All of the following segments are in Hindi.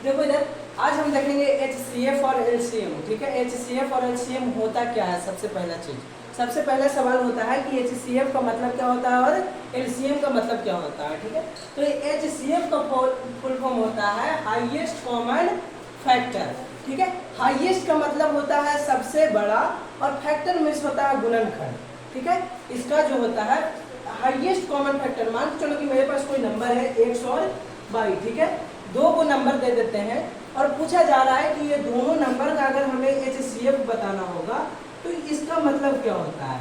देखो इधर आज हम देखेंगे HCF और LCM। ठीक है, HCF और LCM होता क्या है। सबसे पहला सवाल होता है कि HCF का मतलब क्या होता है और LCM का मतलब क्या होता है। ठीक है, तो ये HCF का फुल फॉर्म होता है हाईएस्ट कॉमन फैक्टर। ठीक है, हाईएस्ट का मतलब होता है सबसे बड़ा और फैक्टर मीन्स होता है गुणनखंड। ठीक है, इसका जो होता है हाईएस्ट कॉमन फैक्टर, मान के चलो कि मेरे पास कोई नंबर है 100 और 22। ठीक है, दो को नंबर दे देते हैं और पूछा जा रहा है कि ये दोनों नंबर का अगर हमें HCF बताना होगा तो इसका मतलब क्या होता है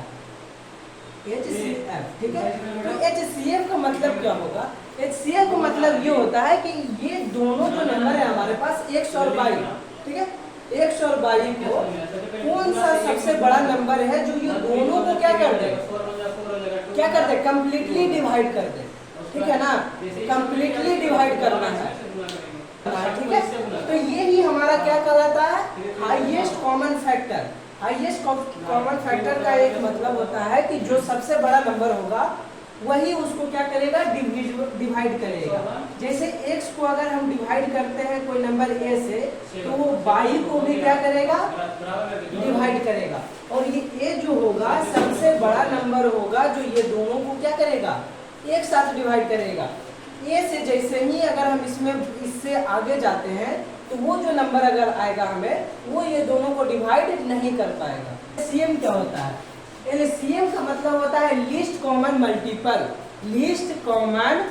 HCF। ठीक है, तो HCF का मतलब क्या होगा। HCF का मतलब ये होता है कि ये दोनों जो नंबर है हमारे पास 100 और 22। ठीक है, 100 और 22 को कौन सा सबसे बड़ा नंबर है जो ये दोनों को क्या कर दे कंप्लीटली डिवाइड कर दे। ठीक है ना, कंप्लीटली डिवाइड करना है। ठीक है, तो ये ही हमारा क्या कहलाता है highest common factor. Highest common factor का एक मतलब होता है कि जो सबसे बड़ा नंबर होगा वही उसको क्या करेगा डिवाइड करेगा। जैसे x को अगर हम डिवाइड करते हैं कोई नंबर a से तो वो y को भी क्या करेगा डिवाइड करेगा। और ये a जो होगा सबसे बड़ा नंबर होगा जो ये दोनों को क्या करेगा एक साथ डिवाइड करेगा। a से जैसे ही अगर हम इससे आगे जाते हैं तो वो जो नंबर अगर आएगा हमें वो ये दोनों को डिवाइड नहीं कर पाएगा। LCM क्या होता है। LCM का मतलब होता है least common multiple. Least common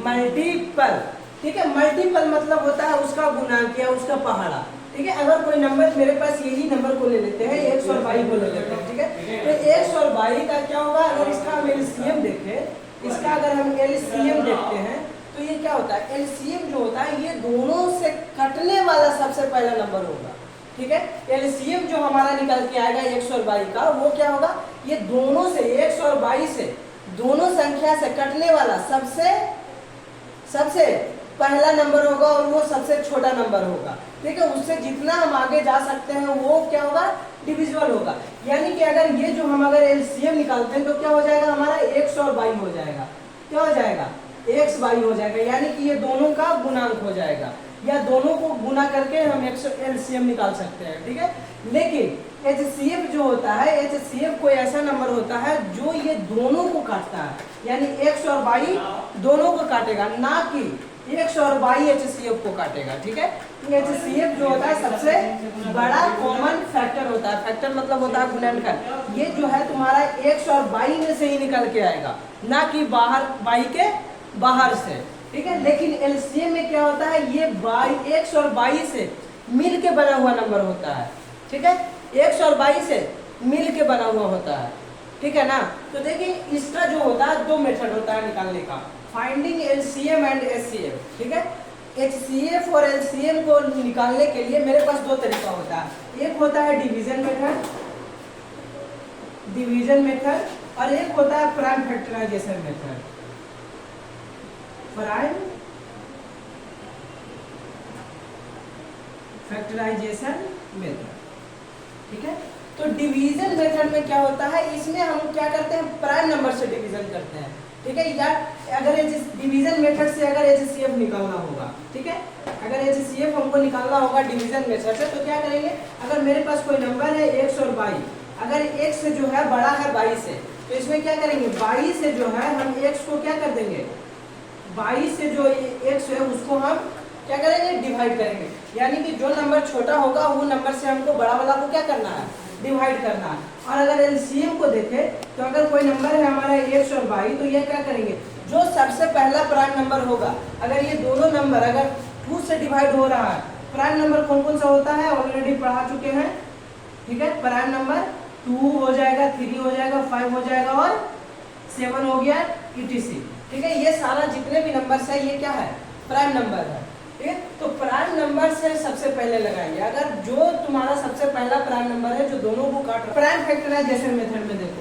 multiple. ठीक है, मल्टीपल मतलब होता है उसका गुणांक या उसका पहाड़ा। ठीक है, अगर कोई नंबर मेरे पास यही नंबर को ले लेते हैं 100 और 22 को ले लेते हैं। ठीक है, तो 100 और 22 का क्या होगा अगर इसका हम LCM देखें, इसका अगर हम LCM देखते हैं तो ये क्या होता है LCM जो होता है ये दोनों से कटने वाला सबसे पहला नंबर होगा। ठीक है, LCM जो हमारा निकल के आएगा 100 और 22 का वो क्या होगा ये दोनों से 100 और 22 से दोनों संख्या से कटने वाला सबसे पहला नंबर होगा और वो सबसे छोटा नंबर होगा। ठीक है, उससे जितना हम आगे जा सकते हैं वो क्या होगा डिविजिबल होगा। यानी कि अगर ये जो हम अगर LCM निकालते हैं तो क्या हो जाएगा हमारा 100 और 22 हो जाएगा। क्या हो जाएगा x y हो जाएगा, यानी कि ये दोनों का गुणांक हो जाएगा या दोनों को गुना करके हम LCM निकाल सकते हैं। ठीक है, लेकिन HCF जो होता है HCF कोई ऐसा नंबर होता है जो ये दोनों को काटता है, यानी 100 और 22 दोनों को काटेगा, ना कि 100 और 22 HCF को काटेगा। ठीक है, HCF जो होता है सबसे बड़ा कॉमन फैक्टर होता है। फैक्टर मतलब होता है गुणनखंड। ये जो है तुम्हारा 100 और 22 में से ही निकल के आएगा, ना कि बाहर 22 के बाहर से। ठीक है, लेकिन LCM में क्या होता है ये 100 और 22 से मिल के बना हुआ नंबर होता है। ठीक है, 100 और 22 से मिल के बना हुआ होता है। ठीक है ना, तो देखिए इसका जो होता है दो मेथड होता है निकालने का, फाइंडिंग LCM एंड HCF। ठीक है, HCF और LCM को निकालने के लिए मेरे पास दो तरीका होता है। एक होता है डिवीजन मेथड और एक होता है prime factorisation method. Prime factorisation method. ठीक है, तो डिवीजन मेथड में क्या होता है इसमें हम क्या करते हैं प्राइम नंबर से डिवीजन करते हैं। ठीक है, या अगर डिवीजन मेथड से अगर HCF निकालना होगा, ठीक है, अगर HCF हमको निकालना होगा डिवीजन मेथड से तो क्या करेंगे अगर मेरे पास कोई नंबर है 100 और 22, अगर x से जो है बड़ा है 22 से तो इसमें क्या करेंगे 22 से जो है हम x को क्या कर देंगे 22 से जो x है उसको हम क्या करेंगे डिवाइड करेंगे, यानी कि जो नंबर छोटा होगा वो नंबर से हमको बड़ा वाला को क्या करना है डिवाइड करना है। और अगर LCM को देखें तो अगर कोई नंबर है हमारा 100 और 22 तो ये क्या करेंगे जो सबसे पहला प्राइम नंबर होगा, अगर ये दोनों नंबर अगर 2 से डिवाइड हो रहा है, प्राइम नंबर कौन कौन सा होता है ऑलरेडी पढ़ा चुके हैं। ठीक है, प्राइम नंबर 2 हो जाएगा, 3 हो जाएगा, 5 हो जाएगा और 7 हो गया etc। ठीक है, ये सारा जितने भी नंबर्स है ये क्या है प्राइम नंबर है। ठीक है, तो प्राइम नंबर से सबसे पहले लगाएंगे, अगर जो तुम्हारा सबसे पहला प्राइम नंबर है जो दोनों को काट रहा है। प्राइम फैक्टराइजेशन मेथड में देखो